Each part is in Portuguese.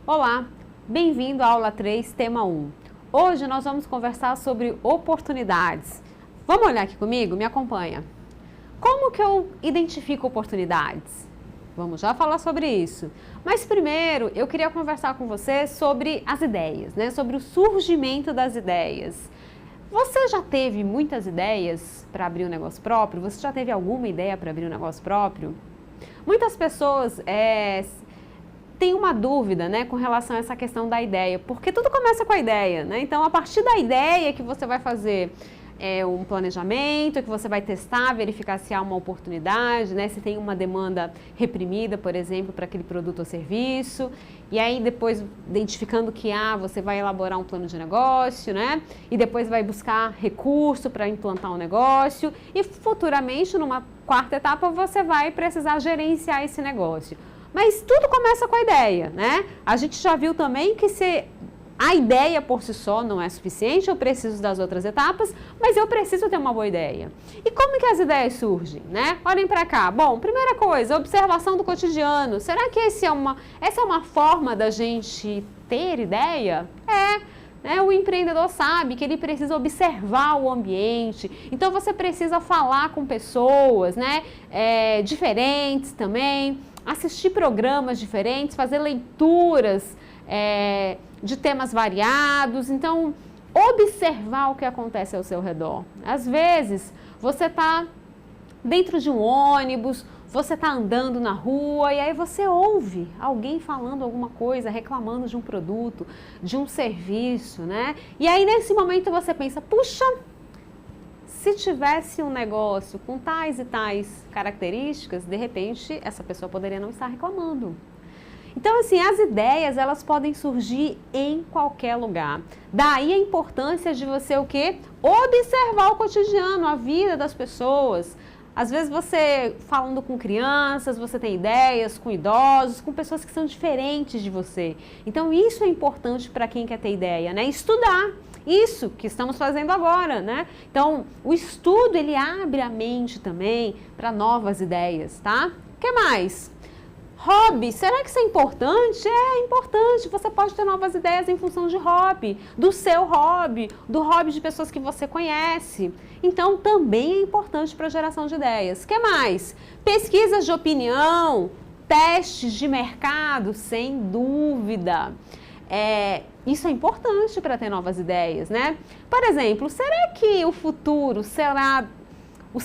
Olá, bem-vindo à aula 3, tema 1. Hoje nós vamos conversar sobre oportunidades. Vamos olhar aqui comigo? Me acompanha. Como que eu identifico oportunidades? Vamos já falar sobre isso. Mas primeiro, eu queria conversar com você sobre as ideias, né? Sobre o surgimento das ideias. Você já teve muitas ideias para abrir um negócio próprio? Você já teve alguma ideia para abrir um negócio próprio? Muitas pessoas têm uma dúvida, né, com relação a essa questão da ideia, porque tudo começa com a ideia, né? Então, a partir da ideia que você vai fazer um planejamento, que você vai testar, verificar se há uma oportunidade, né? Se tem uma demanda reprimida, por exemplo, para aquele produto ou serviço. E aí, depois, identificando que há, você vai elaborar um plano de negócio, né? E depois vai buscar recurso para implantar um negócio. E futuramente, numa quarta etapa, você vai precisar gerenciar esse negócio. Mas tudo começa com a ideia, né? A gente já viu também que se a ideia por si só não é suficiente, eu preciso das outras etapas, mas eu preciso ter uma boa ideia. E como que as ideias surgem, né? Olhem para cá. Bom, primeira coisa, observação do cotidiano. Será que essa é uma forma da gente ter ideia? Né? O empreendedor sabe que ele precisa observar o ambiente, então você precisa falar com pessoas, né? Diferentes também, assistir programas diferentes, fazer leituras de temas variados, então observar o que acontece ao seu redor. Às vezes você está dentro de um ônibus, você está andando na rua e aí você ouve alguém falando alguma coisa, reclamando de um produto, de um serviço, né? E aí nesse momento você pensa, puxa, se tivesse um negócio com tais e tais características, de repente essa pessoa poderia não estar reclamando. Então, assim, as ideias, elas podem surgir em qualquer lugar. Daí a importância de você o quê? Observar o cotidiano, a vida das pessoas. Às vezes você, falando com crianças, você tem ideias, com idosos, com pessoas que são diferentes de você. Então, isso é importante para quem quer ter ideia, né? Estudar. Isso que estamos fazendo agora, né? Então, o estudo, ele abre a mente também para novas ideias, tá? O que mais? Hobby, será que isso é importante? É importante, você pode ter novas ideias em função de hobby, do seu hobby, do hobby de pessoas que você conhece. Então, também é importante para a geração de ideias. O que mais? Pesquisas de opinião, testes de mercado, sem dúvida. Isso é importante para ter novas ideias, né? Por exemplo, será que o futuro será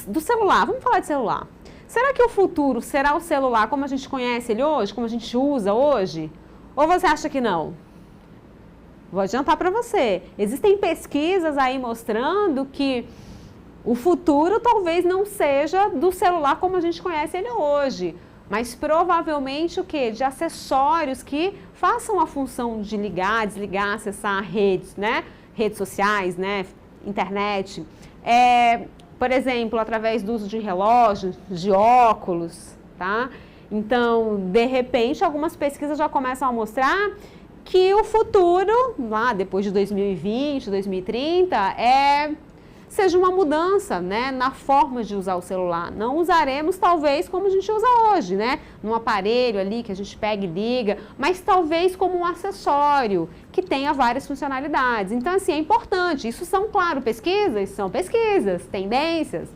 do celular? Vamos falar de celular. Será que o futuro será o celular como a gente conhece ele hoje, como a gente usa hoje? Ou você acha que não? Vou adiantar para você. Existem pesquisas aí mostrando que o futuro talvez não seja do celular como a gente conhece ele hoje, mas provavelmente o quê? De acessórios que façam a função de ligar, desligar, acessar redes, né? Redes sociais, né? Internet. Por exemplo, através do uso de relógios, de óculos, tá? Então, de repente, algumas pesquisas já começam a mostrar que o futuro, lá depois de 2020, 2030, seja uma mudança, né, na forma de usar o celular. Não usaremos, talvez, como a gente usa hoje, né? Num aparelho ali que a gente pega e liga, mas talvez como um acessório que tenha várias funcionalidades. Então, assim, é importante. Isso são, claro, pesquisas? São pesquisas, tendências.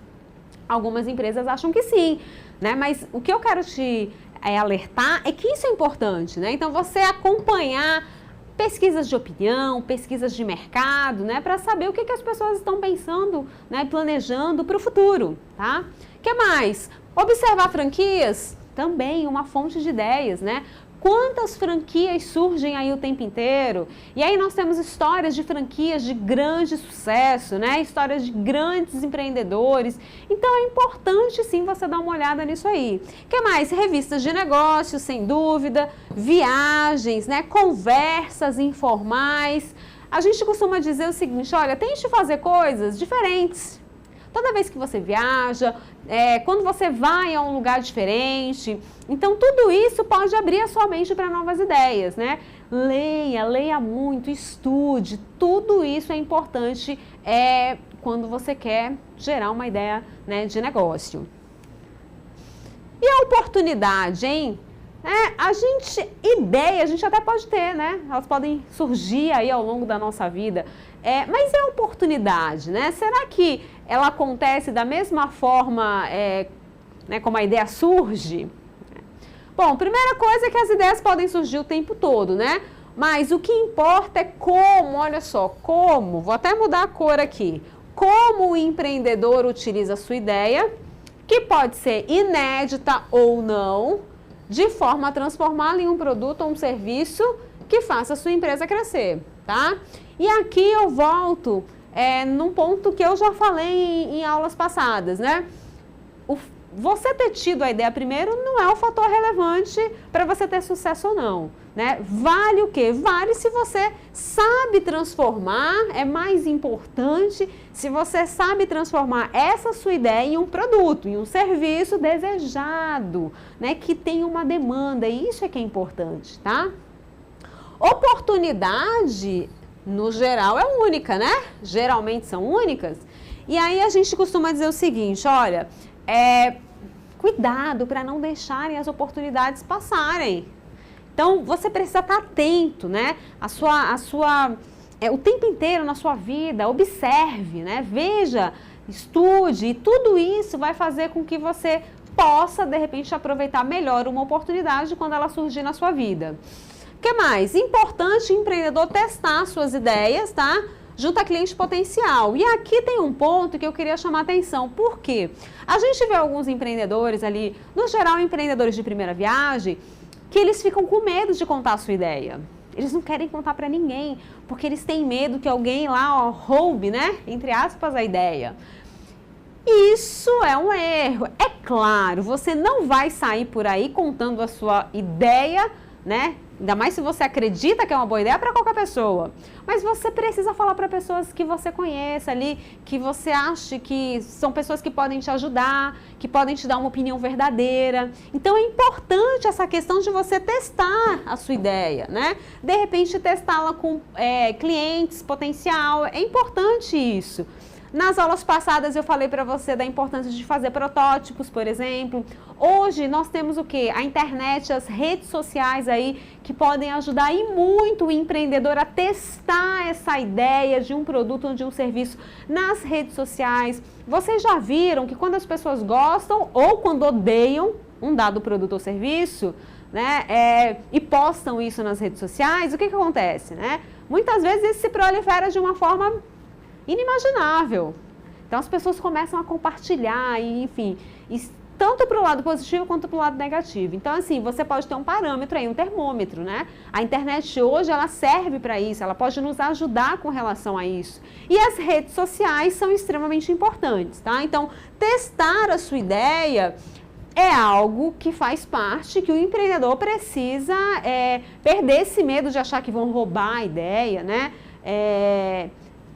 Algumas empresas acham que sim, né? Mas o que eu quero te alertar é que isso é importante, né? Então, você acompanhar pesquisas de opinião, pesquisas de mercado, né, para saber o que as pessoas estão pensando, né, planejando para o futuro, tá? O que mais? Observar franquias, também uma fonte de ideias, né? Quantas franquias surgem aí o tempo inteiro? E aí nós temos histórias de franquias de grande sucesso, né? Histórias de grandes empreendedores. Então é importante sim você dar uma olhada nisso aí. O que mais? Revistas de negócios, sem dúvida, viagens, né? Conversas informais. A gente costuma dizer o seguinte, olha, tente fazer coisas diferentes. Toda vez que você viaja, quando você vai a um lugar diferente, então tudo isso pode abrir a sua mente para novas ideias, né? Leia muito, estude, tudo isso é importante quando você quer gerar uma ideia, né, de negócio. E a oportunidade, hein? Ideia a gente até pode ter, né? Elas podem surgir aí ao longo da nossa vida. Mas é oportunidade, né? Será que ela acontece da mesma forma né, como a ideia surge? Bom, primeira coisa é que as ideias podem surgir o tempo todo, né? Mas o que importa é como, olha só, como, vou até mudar a cor aqui, como o empreendedor utiliza a sua ideia, que pode ser inédita ou não, de forma a transformá-la em um produto ou um serviço que faça a sua empresa crescer, tá? E aqui eu volto num ponto que eu já falei em aulas passadas, né? Você ter tido a ideia primeiro não é um fator relevante para você ter sucesso ou não, né? Vale o quê? Vale se você sabe transformar, é mais importante se você sabe transformar essa sua ideia em um produto, em um serviço desejado, né? Que tem uma demanda, e isso é que é importante, tá? Oportunidade, no geral, é única, né? Geralmente são únicas. E aí a gente costuma dizer o seguinte, olha, cuidado para não deixarem as oportunidades passarem. Então, você precisa estar atento, né? O tempo inteiro na sua vida, observe, né? Veja, estude, e tudo isso vai fazer com que você possa, de repente, aproveitar melhor uma oportunidade quando ela surgir na sua vida. O que mais? Importante o empreendedor testar suas ideias, tá? Junto a cliente potencial. E aqui tem um ponto que eu queria chamar a atenção. Por quê? A gente vê alguns empreendedores ali, no geral empreendedores de primeira viagem, que eles ficam com medo de contar a sua ideia. Eles não querem contar para ninguém, porque eles têm medo que alguém lá roube, né? Entre aspas, a ideia. Isso é um erro. É claro, você não vai sair por aí contando a sua ideia, né? Ainda mais se você acredita que é uma boa ideia para qualquer pessoa. Mas você precisa falar para pessoas que você conheça ali, que você acha que são pessoas que podem te ajudar, que podem te dar uma opinião verdadeira. Então é importante essa questão de você testar a sua ideia, né? De repente testá-la com clientes potencial. É importante isso. Nas aulas passadas eu falei para você da importância de fazer protótipos, por exemplo. Hoje nós temos o quê? A internet, as redes sociais aí que podem ajudar e muito o empreendedor a testar essa ideia de um produto ou de um serviço nas redes sociais. Vocês já viram que quando as pessoas gostam ou quando odeiam um dado produto ou serviço, né, e postam isso nas redes sociais, o que acontece, né? Muitas vezes isso se prolifera de uma forma inimaginável. Então as pessoas começam a compartilhar, e, enfim, tanto para o lado positivo quanto para o lado negativo. Então, assim, você pode ter um parâmetro aí, um termômetro, né? A internet hoje, ela serve para isso, ela pode nos ajudar com relação a isso. E as redes sociais são extremamente importantes, tá? Então, testar a sua ideia é algo que faz parte, que o empreendedor precisa perder esse medo de achar que vão roubar a ideia, né?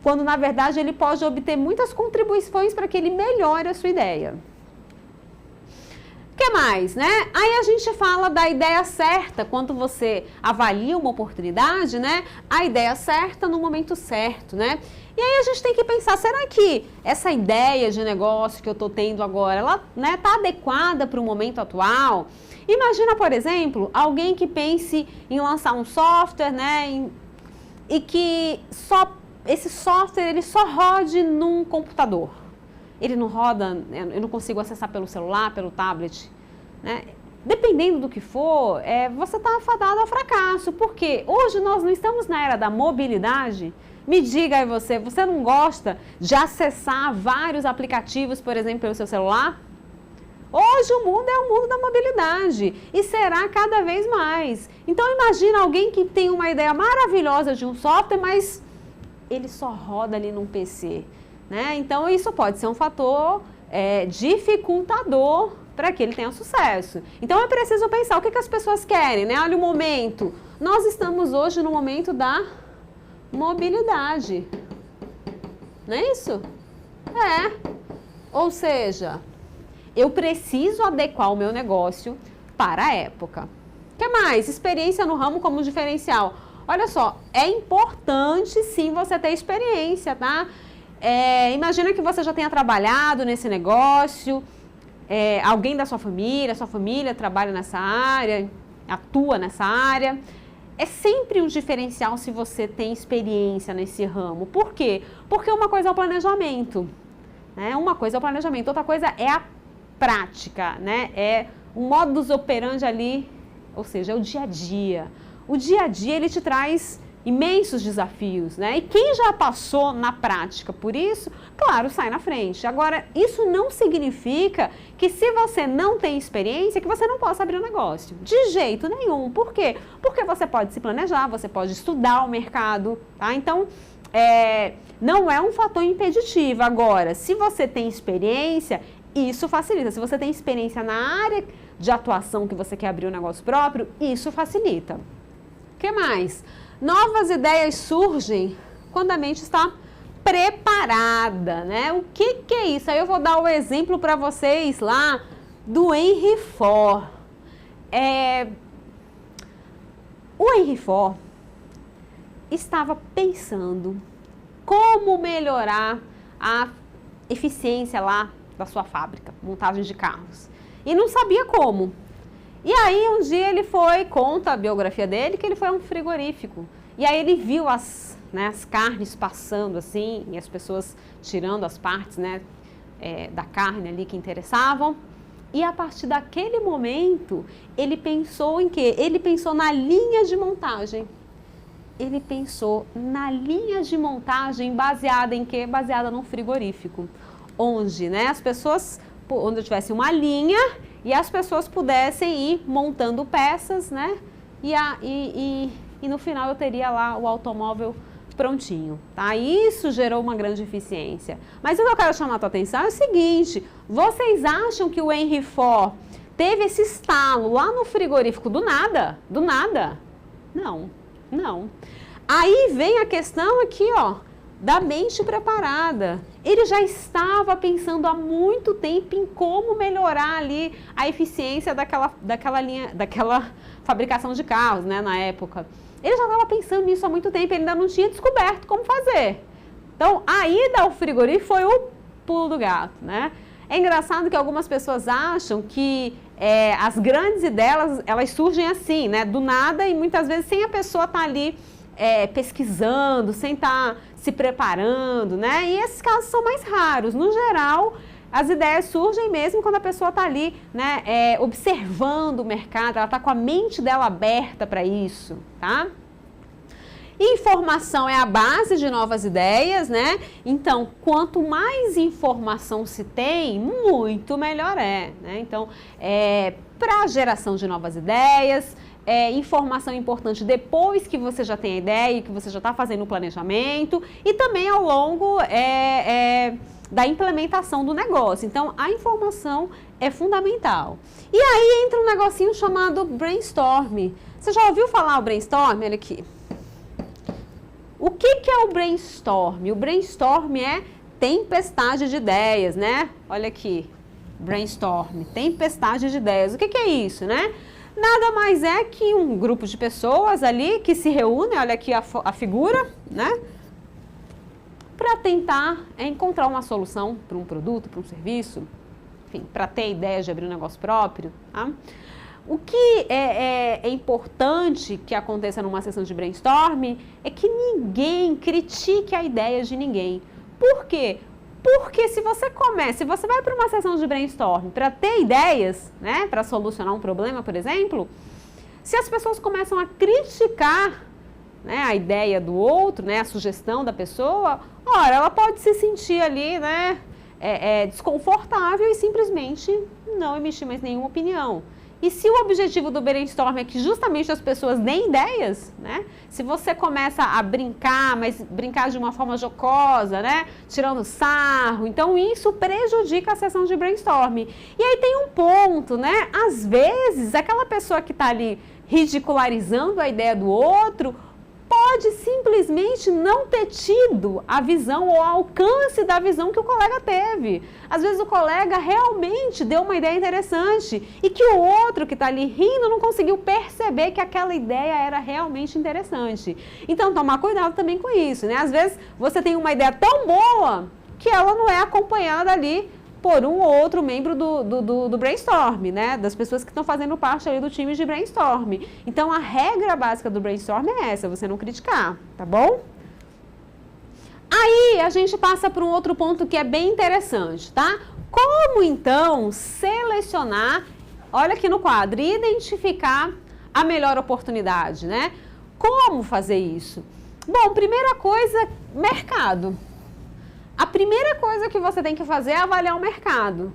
Quando, na verdade, ele pode obter muitas contribuições para que ele melhore a sua ideia. O que mais, né? Aí a gente fala da ideia certa, quando você avalia uma oportunidade, né? A ideia certa no momento certo, né? E aí a gente tem que pensar, será que essa ideia de negócio que eu estou tendo agora, ela tá adequada para o momento atual? Imagina, por exemplo, alguém que pense em lançar um software, né? E que esse software ele só rode num computador. Ele não roda, eu não consigo acessar pelo celular, pelo tablet, né? Dependendo do que for, você está afadado ao fracasso, porque hoje nós não estamos na era da mobilidade. Me diga aí você não gosta de acessar vários aplicativos, por exemplo, pelo seu celular? Hoje o mundo é o mundo da mobilidade e será cada vez mais. Então imagina alguém que tem uma ideia maravilhosa de um software, mas ele só roda ali num PC, né? Então isso pode ser um fator dificultador para que ele tenha sucesso. Então é preciso pensar o que as pessoas querem, né? Olha o momento. Nós estamos hoje no momento da mobilidade. Não é isso? Ou seja, eu preciso adequar o meu negócio para a época. O que mais? Experiência no ramo como diferencial. Olha só, é importante sim você ter experiência, tá? Imagina que você já tenha trabalhado nesse negócio, alguém da sua família trabalha nessa área. atua nessa área. É sempre um diferencial se você tem experiência nesse ramo. Por quê? Porque uma coisa é o planejamento, né? Uma coisa é o planejamento, outra coisa é a prática, né? É o modus operandi ali, ou seja, é o dia a dia. O dia a dia, ele te traz imensos desafios, né? E quem já passou na prática por isso, claro, sai na frente. Agora, isso não significa que se você não tem experiência, que você não possa abrir um negócio. De jeito nenhum. Por quê? Porque você pode se planejar, você pode estudar o mercado, tá? Então, não é um fator impeditivo. Agora, se você tem experiência, isso facilita. Se você tem experiência na área de atuação que você quer abrir um negócio próprio, isso facilita. O que mais? Novas ideias surgem quando a mente está preparada, né? O que é isso? Aí eu vou dar o exemplo para vocês lá do Henry Ford. O Henry Ford estava pensando como melhorar a eficiência lá da sua fábrica, montagem de carros. E não sabia como. E aí um dia ele foi, conta a biografia dele, que ele foi a um frigorífico. E aí ele viu as carnes passando assim, e as pessoas tirando as partes, né, da carne ali que interessavam. E a partir daquele momento, ele pensou em quê? Ele pensou na linha de montagem. Ele pensou na linha de montagem baseada em quê? Baseada num frigorífico. Onde, né, as pessoas, onde tivesse uma linha e as pessoas pudessem ir montando peças, né? E no final eu teria lá o automóvel prontinho, tá? Isso gerou uma grande eficiência. Mas o que eu quero chamar a tua atenção é o seguinte: vocês acham que o Henry Ford teve esse estalo lá no frigorífico do nada? Do nada? Não, não. Aí vem a questão aqui, ó, da mente preparada. Ele já estava pensando há muito tempo em como melhorar ali a eficiência daquela linha, daquela fabricação de carros, né, na época. Ele já estava pensando nisso há muito tempo, ele ainda não tinha descoberto como fazer. Então, a ida ao frigorífico foi o pulo do gato, né? É engraçado que algumas pessoas acham que as grandes ideias, elas surgem assim, né, do nada, e muitas vezes sem a pessoa estar ali pesquisando, sem estar se preparando, né? E esses casos são mais raros. No geral, as ideias surgem mesmo quando a pessoa está ali, né, observando o mercado, ela está com a mente dela aberta para isso, tá? Informação é a base de novas ideias, né? Então, quanto mais informação se tem, muito melhor é, né? Então, para a geração de novas ideias, informação importante depois que você já tem a ideia e que você já está fazendo o planejamento e também ao longo da implementação do negócio. Então, a informação é fundamental. E aí entra um negocinho chamado brainstorm. Você já ouviu falar o brainstorm? Olha aqui. O que é o brainstorm? O brainstorm é tempestade de ideias, né? Olha aqui, brainstorm, tempestade de ideias. O que é isso, né? Nada mais é que um grupo de pessoas ali que se reúne, olha aqui a figura, né? Para tentar encontrar uma solução para um produto, para um serviço, enfim, para ter ideia de abrir um negócio próprio, tá? O que é importante que aconteça numa sessão de brainstorm é que ninguém critique a ideia de ninguém. Por quê? Porque se você vai para uma sessão de brainstorm para ter ideias, né, para solucionar um problema, por exemplo, se as pessoas começam a criticar, né, a ideia do outro, né, a sugestão da pessoa, ora, ela pode se sentir ali, né, desconfortável e simplesmente não emitir mais nenhuma opinião. E se o objetivo do brainstorm é que justamente as pessoas deem ideias, né? Se você começa a brincar, mas brincar de uma forma jocosa, né? Tirando sarro, então isso prejudica a sessão de brainstorm. E aí tem um ponto, né? Às vezes, aquela pessoa que está ali ridicularizando a ideia do outro pode simplesmente não ter tido a visão ou o alcance da visão que o colega teve. Às vezes o colega realmente deu uma ideia interessante e que o outro que está ali rindo não conseguiu perceber que aquela ideia era realmente interessante. Então, tomar cuidado também com isso, né? Às vezes você tem uma ideia tão boa que ela não é acompanhada ali por um ou outro membro do brainstorm, né? Das pessoas que estão fazendo parte ali do time de brainstorm. Então, a regra básica do brainstorm é essa, você não criticar, tá bom? Aí, a gente passa para um outro ponto que é bem interessante, tá? Como, então, selecionar, olha aqui no quadro, identificar a melhor oportunidade, né? Como fazer isso? Bom, primeira coisa, mercado. A primeira coisa que você tem que fazer é avaliar o mercado.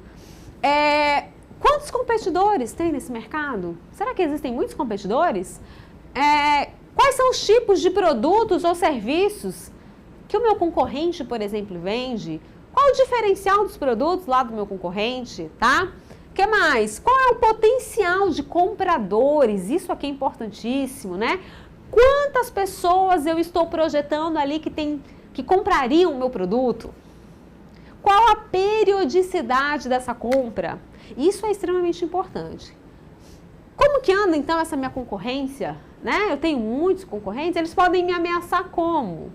Quantos competidores tem nesse mercado? Será que existem muitos competidores? Quais são os tipos de produtos ou serviços que o meu concorrente, por exemplo, vende? Qual o diferencial dos produtos lá do meu concorrente, tá? O que mais? Qual é o potencial de compradores? Isso aqui é importantíssimo, né? Quantas pessoas eu estou projetando ali que comprariam o meu produto? Qual a periodicidade dessa compra? Isso é extremamente importante. Como que anda, então, essa minha concorrência? Né? Eu tenho muitos concorrentes, eles podem me ameaçar como?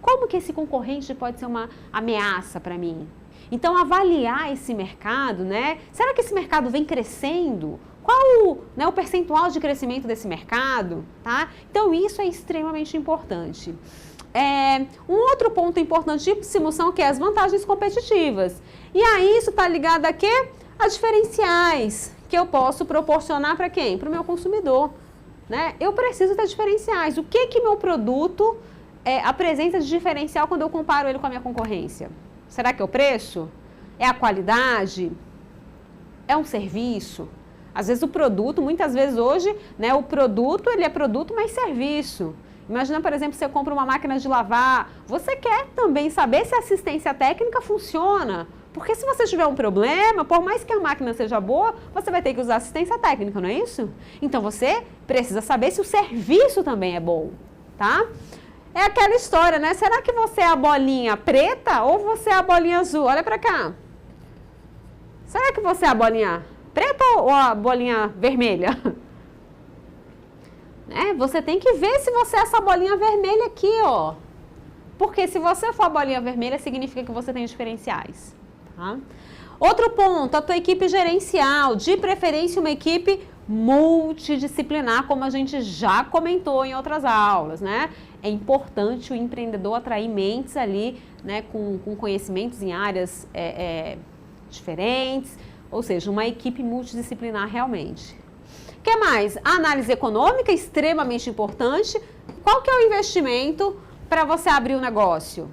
Como que esse concorrente pode ser uma ameaça para mim? Então, avaliar esse mercado, né? Será que esse mercado vem crescendo? Qual o percentual de crescimento desse mercado? Tá? Então, isso é extremamente importante. Um outro ponto importantíssimo são que as vantagens competitivas. E aí, isso está ligado a quê? A diferenciais que eu posso proporcionar para quem? Para o meu consumidor. Né? Eu preciso ter diferenciais. O que meu produto apresenta de diferencial quando eu comparo ele com a minha concorrência? Será que é o preço? É a qualidade? É um serviço? Às vezes o produto, muitas vezes hoje, né, o produto, ele é produto, mas serviço. Imagina, por exemplo, você compra uma máquina de lavar, você quer também saber se a assistência técnica funciona. Porque se você tiver um problema, por mais que a máquina seja boa, você vai ter que usar assistência técnica, não é isso? Então você precisa saber se o serviço também é bom, tá? É aquela história, né? Será que você é a bolinha preta ou você é a bolinha azul? Olha pra cá. Será que você é a bolinha preta ou a bolinha vermelha? Você tem que ver se você é essa bolinha vermelha aqui, ó. Porque se você for a bolinha vermelha, significa que você tem diferenciais. Tá? Outro ponto, a tua equipe gerencial, de preferência uma equipe multidisciplinar, como a gente já comentou em outras aulas, né? É importante o empreendedor atrair mentes ali, né, com conhecimentos em áreas diferentes, ou seja, uma equipe multidisciplinar realmente. O que mais? A análise econômica, extremamente importante. Qual que é o investimento para você abrir um negócio?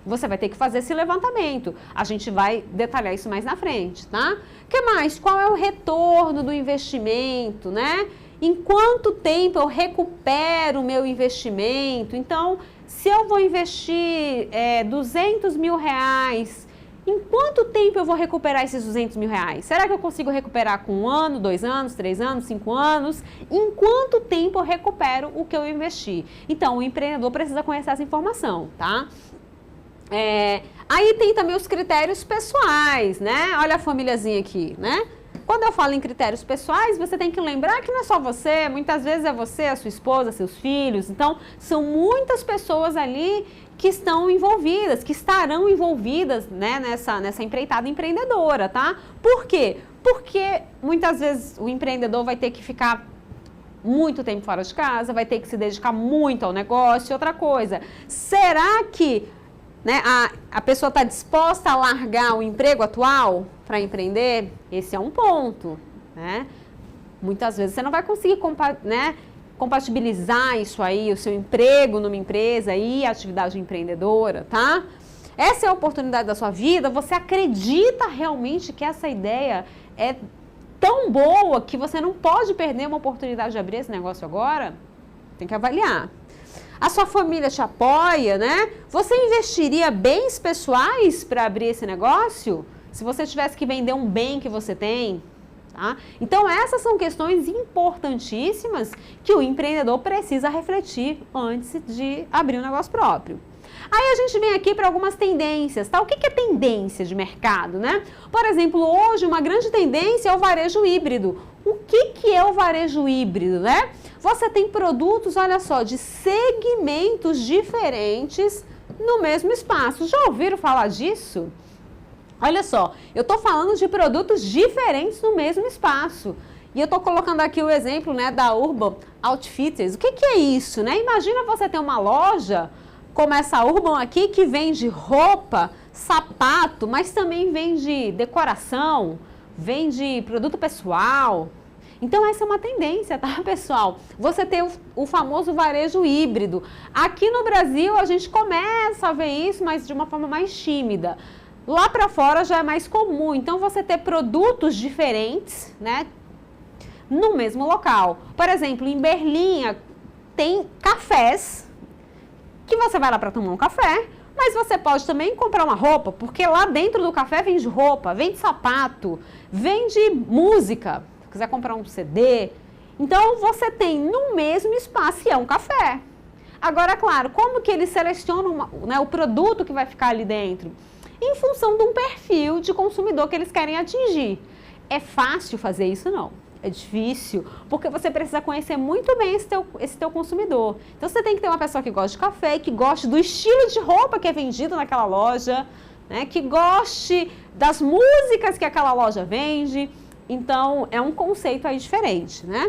Você vai ter que fazer esse levantamento. A gente vai detalhar isso mais na frente, tá? O que mais? Qual é o retorno do investimento, né? Em quanto tempo eu recupero o meu investimento? Então, se eu vou investir 200 mil reais, em quanto tempo eu vou recuperar esses 200 mil reais? Será que eu consigo recuperar com 1 ano, 2 anos, 3 anos, 5 anos? Em quanto tempo eu recupero o que eu investi? Então, o empreendedor precisa conhecer essa informação, tá? Aí tem também os critérios pessoais, né? Olha a famíliazinha aqui, né? Quando eu falo em critérios pessoais, você tem que lembrar que não é só você, muitas vezes é você, a sua esposa, seus filhos. Então, são muitas pessoas ali que estão envolvidas, que estarão envolvidas, né, nessa empreitada empreendedora, tá? Por quê? Porque muitas vezes o empreendedor vai ter que ficar muito tempo fora de casa, vai ter que se dedicar muito ao negócio. Outra coisa, será que a pessoa está disposta a largar o emprego atual para empreender? Esse é um ponto, né? Muitas vezes você não vai conseguir compatibilizar isso aí, o seu emprego numa empresa e a atividade empreendedora, tá? Essa é a oportunidade da sua vida. Você acredita realmente que essa ideia é tão boa que você não pode perder uma oportunidade de abrir esse negócio agora? Tem que avaliar. A sua família te apoia, né? Você investiria bens pessoais para abrir esse negócio? Se você tivesse que vender um bem que você tem, tá? Então, essas são questões importantíssimas que o empreendedor precisa refletir antes de abrir um negócio próprio. Aí a gente vem aqui para algumas tendências, tá? O que é tendência de mercado, né? Por exemplo, hoje uma grande tendência é o varejo híbrido. O que é o varejo híbrido, né? Você tem produtos, olha só, de segmentos diferentes no mesmo espaço. Já ouviram falar disso? Olha só, eu estou falando de produtos diferentes no mesmo espaço. E eu estou colocando aqui o exemplo, né, da Urban Outfitters. O que é isso, né? Imagina você ter uma loja como essa Urban aqui, que vende roupa, sapato, mas também vende decoração, vende produto pessoal. Então essa é uma tendência, tá, pessoal? Você ter o famoso varejo híbrido. Aqui no Brasil a gente começa a ver isso, mas de uma forma mais tímida. Lá para fora já é mais comum. Então você ter produtos diferentes, né, no mesmo local. Por exemplo, em Berlim tem cafés que você vai lá para tomar um café, mas você pode também comprar uma roupa, porque lá dentro do café vende roupa, vende sapato, vende música. Se quiser comprar um CD. Então você tem no mesmo espaço e é um café. Agora, claro, como que eles selecionam, né, o produto que vai ficar ali dentro? Em função de um perfil de consumidor que eles querem atingir. É fácil fazer isso? Não. É difícil, porque você precisa conhecer muito bem esse teu consumidor. Então você tem que ter uma pessoa que gosta de café, que goste do estilo de roupa que é vendido naquela loja, né, que goste das músicas que aquela loja vende. Então é um conceito aí diferente, né?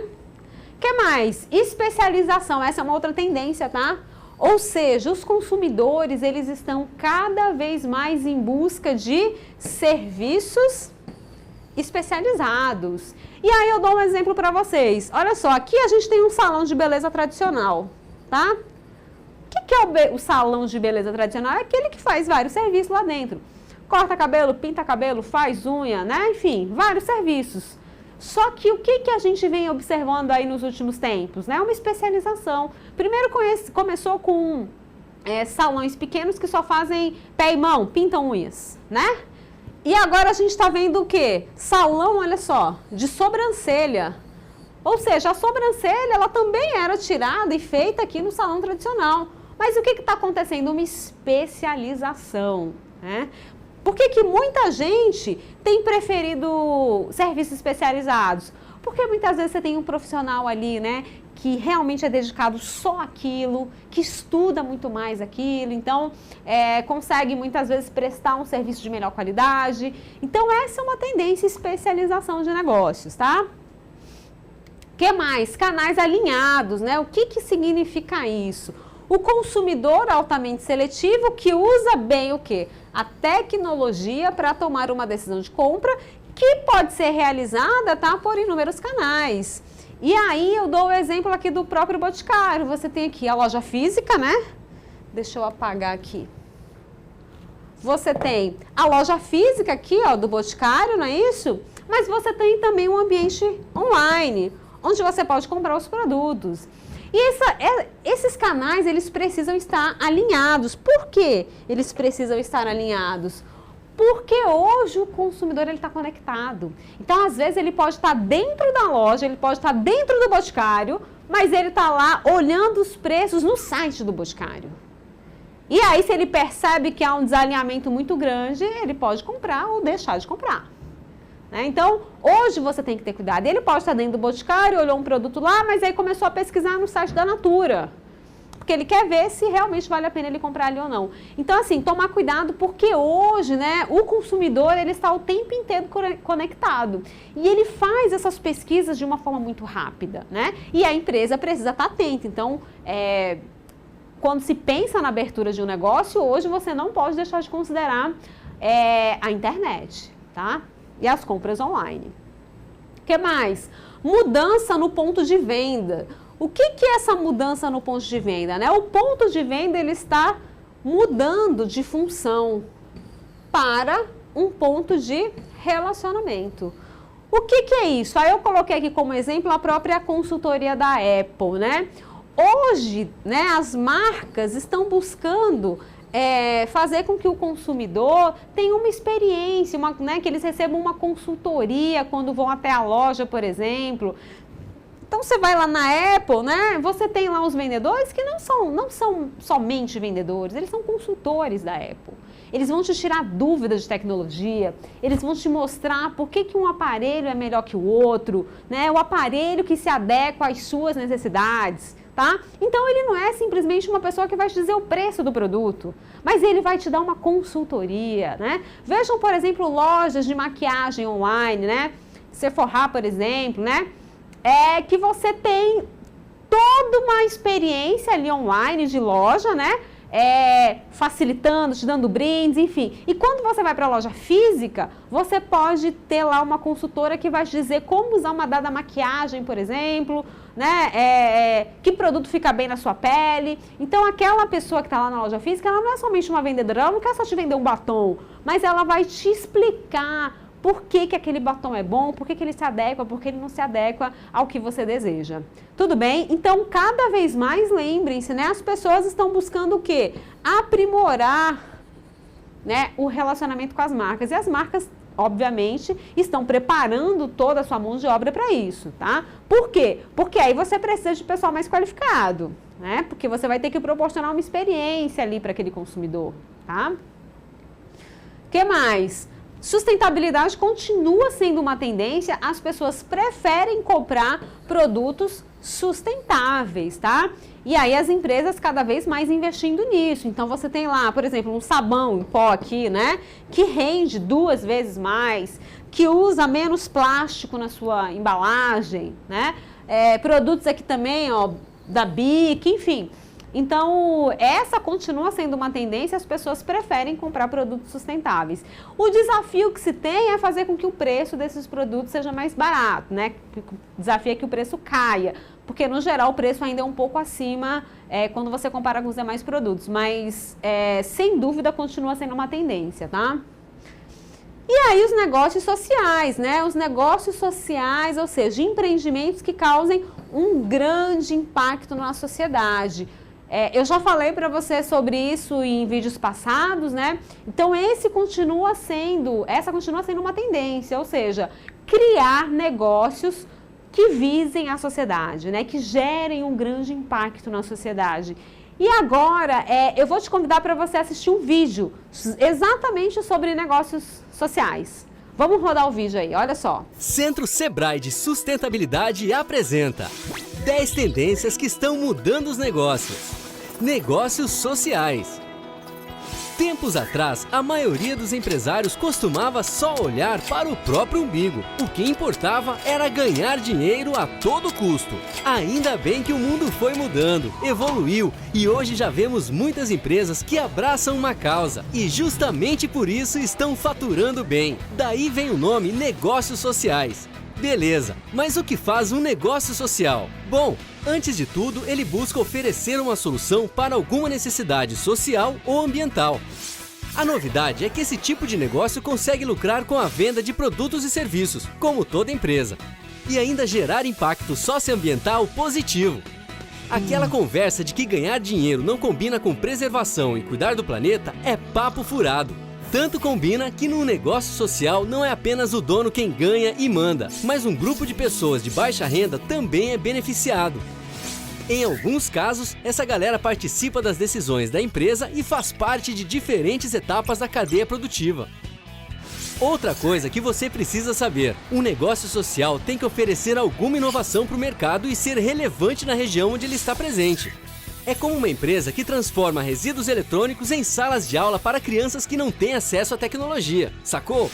O que mais? Especialização, essa é uma outra tendência, tá? Ou seja, os consumidores, eles estão cada vez mais em busca de serviços especializados. E aí eu dou um exemplo para vocês. Olha só, aqui a gente tem um salão de beleza tradicional, tá? O que é o salão de beleza tradicional? É aquele que faz vários serviços lá dentro. Corta cabelo, pinta cabelo, faz unha, né? Enfim, vários serviços. Só que o que a gente vem observando aí nos últimos tempos, né? Uma especialização. Primeiro começou com salões pequenos que só fazem pé e mão, pintam unhas, né? E agora a gente está vendo o quê? Salão, olha só, de sobrancelha. Ou seja, a sobrancelha, ela também era tirada e feita aqui no salão tradicional. Mas o que está acontecendo? Uma especialização, né? Por que muita gente tem preferido serviços especializados? Porque muitas vezes você tem um profissional ali, né, que realmente é dedicado só àquilo, que estuda muito mais aquilo, então consegue muitas vezes prestar um serviço de melhor qualidade. Então essa é uma tendência, especialização de negócios, tá? O que mais? Canais alinhados, né? O que significa isso? O consumidor altamente seletivo que usa bem o quê? A tecnologia para tomar uma decisão de compra que pode ser realizada, tá, por inúmeros canais. E aí eu dou o exemplo aqui do próprio Boticário. Você tem aqui a loja física, né? Deixa eu apagar aqui. Você tem a loja física aqui, ó, do Boticário, não é isso? Mas você tem também um ambiente online, onde você pode comprar os produtos. E esses canais, eles precisam estar alinhados. Por quê? Eles precisam estar alinhados? Porque hoje o consumidor está conectado. Então, às vezes, ele pode estar dentro da loja, ele pode estar dentro do Boticário, mas ele está lá olhando os preços no site do Boticário. E aí, se ele percebe que há um desalinhamento muito grande, ele pode comprar ou deixar de comprar. Então, hoje você tem que ter cuidado. Ele pode estar dentro do Boticário, olhou um produto lá, mas aí começou a pesquisar no site da Natura. Porque ele quer ver se realmente vale a pena ele comprar ali ou não. Então, assim, tomar cuidado porque hoje, né, o consumidor, ele está o tempo inteiro conectado. E ele faz essas pesquisas de uma forma muito rápida, né? E a empresa precisa estar atenta. Então, quando se pensa na abertura de um negócio, hoje você não pode deixar de considerar a internet, tá? E as compras online. O que mais? Mudança no ponto de venda. O que é essa mudança no ponto de venda, né? O ponto de venda, ele está mudando de função para um ponto de relacionamento. O que é isso? Aí eu coloquei aqui como exemplo a própria consultoria da Apple, né? Hoje, né, as marcas estão buscando fazer com que o consumidor tenha uma experiência, né, que eles recebam uma consultoria quando vão até a loja, por exemplo. Então, você vai lá na Apple, né? Você tem lá os vendedores que não são somente vendedores, eles são consultores da Apple. Eles vão te tirar dúvidas de tecnologia, eles vão te mostrar por que um aparelho é melhor que o outro, né? O aparelho que se adequa às suas necessidades, tá? Então, ele não é simplesmente uma pessoa que vai te dizer o preço do produto, mas ele vai te dar uma consultoria, né? Vejam, por exemplo, lojas de maquiagem online, né? Sephora, por exemplo, né? Que você tem toda uma experiência ali online de loja, né? Facilitando, te dando brindes, enfim. E quando você vai para a loja física, você pode ter lá uma consultora que vai te dizer como usar uma dada maquiagem, por exemplo, né? Que produto fica bem na sua pele. Então, aquela pessoa que está lá na loja física, ela não é somente uma vendedora, ela não quer só te vender um batom, mas ela vai te explicar por que aquele batom é bom, por que ele se adequa, por que ele não se adequa ao que você deseja. Tudo bem? Então, cada vez mais, lembrem-se, né? As pessoas estão buscando o quê? Aprimorar, né, o relacionamento com as marcas. E as marcas, obviamente, estão preparando toda a sua mão de obra para isso, tá? Por quê? Porque aí você precisa de pessoal mais qualificado, né? Porque você vai ter que proporcionar uma experiência ali para aquele consumidor, tá? O que mais? Sustentabilidade continua sendo uma tendência, as pessoas preferem comprar produtos sustentáveis, tá? E aí as empresas cada vez mais investindo nisso. Então você tem lá, por exemplo, um sabão em pó aqui, né? Que rende 2 vezes mais, que usa menos plástico na sua embalagem, né? Produtos aqui também, ó, da BIC, enfim. Então, essa continua sendo uma tendência, as pessoas preferem comprar produtos sustentáveis. O desafio que se tem é fazer com que o preço desses produtos seja mais barato, né? O desafio é que o preço caia, porque no geral o preço ainda é um pouco acima quando você compara com os demais produtos, mas sem dúvida continua sendo uma tendência, tá? E aí os negócios sociais, né? Os negócios sociais, ou seja, empreendimentos que causem um grande impacto na sociedade. Eu já falei para você sobre isso em vídeos passados, né? Então, essa continua sendo uma tendência, ou seja, criar negócios que visem a sociedade, né? Que gerem um grande impacto na sociedade. E agora, eu vou te convidar para você assistir um vídeo exatamente sobre negócios sociais. Vamos rodar o vídeo aí, olha só. Centro Sebrae de Sustentabilidade apresenta 10 tendências que estão mudando os negócios. Negócios sociais. Tempos atrás, a maioria dos empresários costumava só olhar para o próprio umbigo. O que importava era ganhar dinheiro a todo custo. Ainda bem que o mundo foi mudando, evoluiu e hoje já vemos muitas empresas que abraçam uma causa e justamente por isso estão faturando bem. Daí vem o nome Negócios Sociais. Beleza, mas o que faz um negócio social? Bom, antes de tudo, ele busca oferecer uma solução para alguma necessidade social ou ambiental. A novidade é que esse tipo de negócio consegue lucrar com a venda de produtos e serviços, como toda empresa, e ainda gerar impacto socioambiental positivo. Aquela conversa de que ganhar dinheiro não combina com preservação e cuidar do planeta é papo furado. Tanto combina que num negócio social não é apenas o dono quem ganha e manda, mas um grupo de pessoas de baixa renda também é beneficiado. Em alguns casos, essa galera participa das decisões da empresa e faz parte de diferentes etapas da cadeia produtiva. Outra coisa que você precisa saber, um negócio social tem que oferecer alguma inovação para o mercado e ser relevante na região onde ele está presente. É como uma empresa que transforma resíduos eletrônicos em salas de aula para crianças que não têm acesso à tecnologia, sacou?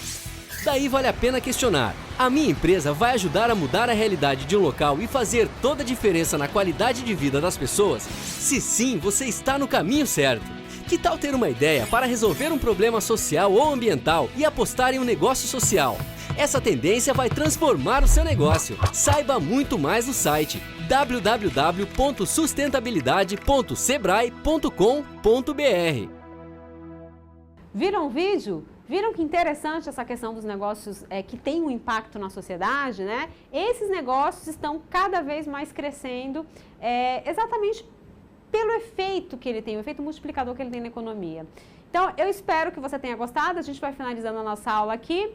Daí vale a pena questionar, a minha empresa vai ajudar a mudar a realidade de um local e fazer toda a diferença na qualidade de vida das pessoas? Se sim, você está no caminho certo. Que tal ter uma ideia para resolver um problema social ou ambiental e apostar em um negócio social? Essa tendência vai transformar o seu negócio. Saiba muito mais no site www.sustentabilidade.sebrae.com.br. Viram o vídeo? Viram que interessante essa questão dos negócios que tem um impacto na sociedade, né? Esses negócios estão cada vez mais crescendo exatamente pelo efeito que ele tem, o efeito multiplicador que ele tem na economia. Então, eu espero que você tenha gostado. A gente vai finalizando a nossa aula aqui.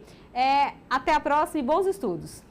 Até a próxima e bons estudos!